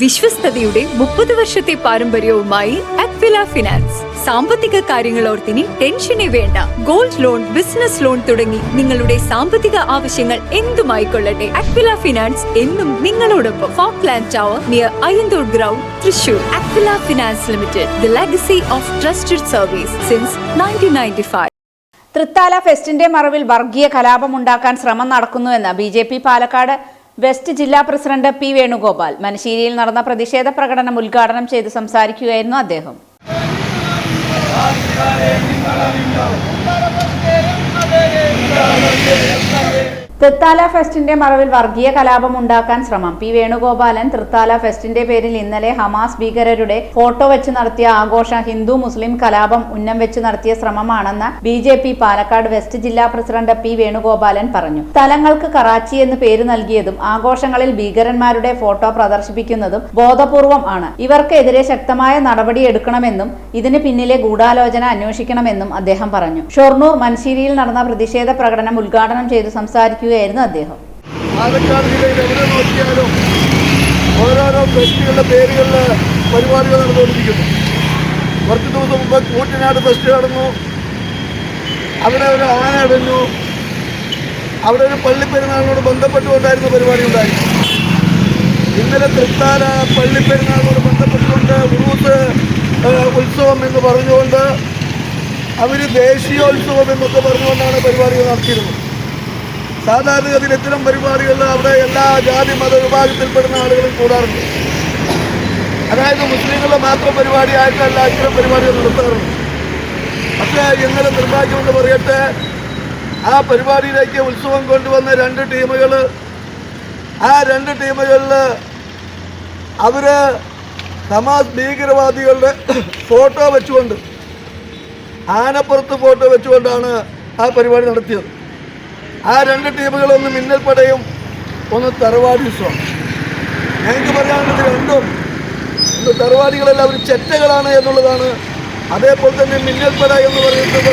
വിശ്വസ്തയുടെ 30 വർഷത്തെ പാരമ്പര്യവുമായി Aquila finance. സാമ്പത്തിക കാര്യങ്ങളോർത്തിനി ടെൻഷനേ വേണ്ട. ഗോൾഡ് ലോൺ, ബിസിനസ് ലോൺ തുടങ്ങി നിങ്ങളുടെ സാമ്പത്തിക ആവശ്യങ്ങൾ എന്തുമായിക്കൊള്ളട്ടെ, അക്വില ഫിനാൻസ് എന്നും നിങ്ങളോടൊപ്പം. Falkland tower near Ayyanthur ground, Thrissur. Aquila finance limited, the legacy of trusted service since 1995. Thrithala ഫെസ്റ്റിന്റെ മറവിൽ വർഗീയ കലാപമുണ്ടാക്കാൻ ശ്രമം നടക്കുന്നുവെന്ന് BJP പാലക്കാട് വെസ്റ്റ് ജില്ലാ പ്രസിഡന്റ് P. വേണുഗോപാൽ മനശ്ശേരിയിൽ നടന്ന പ്രതിഷേധ പ്രകടനം ഉദ്ഘാടനം ചെയ്ത് സംസാരിക്കുകയായിരുന്നു അദ്ദേഹം. തൃത്താല ഫെസ്റ്റിന്റെ മറവിൽ വർഗീയ കലാപം ഉണ്ടാക്കാൻ ശ്രമം. P. വേണുഗോപാലൻ തൃത്താല ഫെസ്റ്റിന്റെ പേരിൽ ഇന്നലെ ഹമാസ് ഭീകരരുടെ ഫോട്ടോ വെച്ച് നടത്തിയ ആഘോഷം ഹിന്ദു മുസ്ലിം കലാപം ഉന്നം വെച്ച് നടത്തിയ ശ്രമമാണെന്ന് BJP പാലക്കാട് വെസ്റ്റ് ജില്ലാ പ്രസിഡന്റ് P. വേണുഗോപാലൻ പറഞ്ഞു. സ്ഥലങ്ങൾക്ക് കറാച്ചി എന്ന് പേര് നൽകിയതും ആഘോഷങ്ങളിൽ ഭീകരന്മാരുടെ ഫോട്ടോ പ്രദർശിപ്പിക്കുന്നതും ബോധപൂർവം ആണ്. ഇവർക്കെതിരെ ശക്തമായ നടപടിയെടുക്കണമെന്നും ഇതിന് പിന്നിലെ ഗൂഢാലോചന അന്വേഷിക്കണമെന്നും അദ്ദേഹം പറഞ്ഞു. ഷൊർണൂർ മനശ്ശേരിയിൽ നടന്ന പ്രതിഷേധ പ്രകടനം ഉദ്ഘാടനം ചെയ്ത് സംസാരിക്കുക ായിരുന്നു പാലക്കാട് ജില്ലയിൽ എവിടെ നോക്കിയാലും ഓരോരോ ഫെസ്റ്റുകളുടെ പേരുകളിൽ പരിപാടികൾ നടന്നുകൊണ്ടിരിക്കുന്നു. കുറച്ച് ദിവസം മുമ്പ് കൂറ്റനാട് ഫെസ്റ്റ് നടന്നു, അവിടെ ഒരു ആന അടഞ്ഞു, അവിടെ ഒരു പള്ളിപ്പെരുന്നാളിനോട് ബന്ധപ്പെട്ടുകൊണ്ടായിരുന്നു പരിപാടി ഉണ്ടായി. ഇന്നലെ തൃത്താല പള്ളിപ്പെരുന്നാളിനോട് ബന്ധപ്പെട്ടുകൊണ്ട് ഉറൂസ് ഉത്സവം എന്ന് പറഞ്ഞുകൊണ്ട് അവർ ദേശീയോത്സവം എന്നൊക്കെ പറഞ്ഞുകൊണ്ടാണ് പരിപാടികൾ നടത്തിയിരുന്നത്. സാധാരണഗതിയിൽ ഇത്തരം പരിപാടികളിൽ അവിടെ എല്ലാ ജാതി മത വിഭാഗത്തിൽപ്പെടുന്ന ആളുകളും കൂടാറുണ്ട്. അതായത് മുസ്ലിങ്ങളുടെ മാത്രം പരിപാടിയായിട്ടല്ല ഇത്തരം പരിപാടികൾ നടത്താറുണ്ട്. പക്ഷേ ഇന്നലെ നിർഭാഗ്യമെന്ന് പറയട്ടെ, ആ പരിപാടിയിലേക്ക് ഉത്സവം കൊണ്ടുവന്ന 2 ടീമുകൾ, ആ 2 ടീമുകളിൽ അവർ ഹമാസ് ഭീകരവാദികളുടെ ഫോട്ടോ വെച്ചുകൊണ്ട്, ആനപ്പുറത്ത് ഫോട്ടോ വെച്ചുകൊണ്ടാണ് ആ പരിപാടി നടത്തിയത്. ആ 2 ടീമുകളൊന്ന് മിന്നൽപ്പടയും ഒന്ന് തറവാടിസുമാണ്. ഞങ്ങൾക്ക് പറയാനുള്ളത് രണ്ടും തറവാടികളെല്ലാം അവർ ചെറ്റകളാണ് എന്നുള്ളതാണ്. അതേപോലെ തന്നെ മിന്നൽപ്പട എന്ന് പറയുന്നത്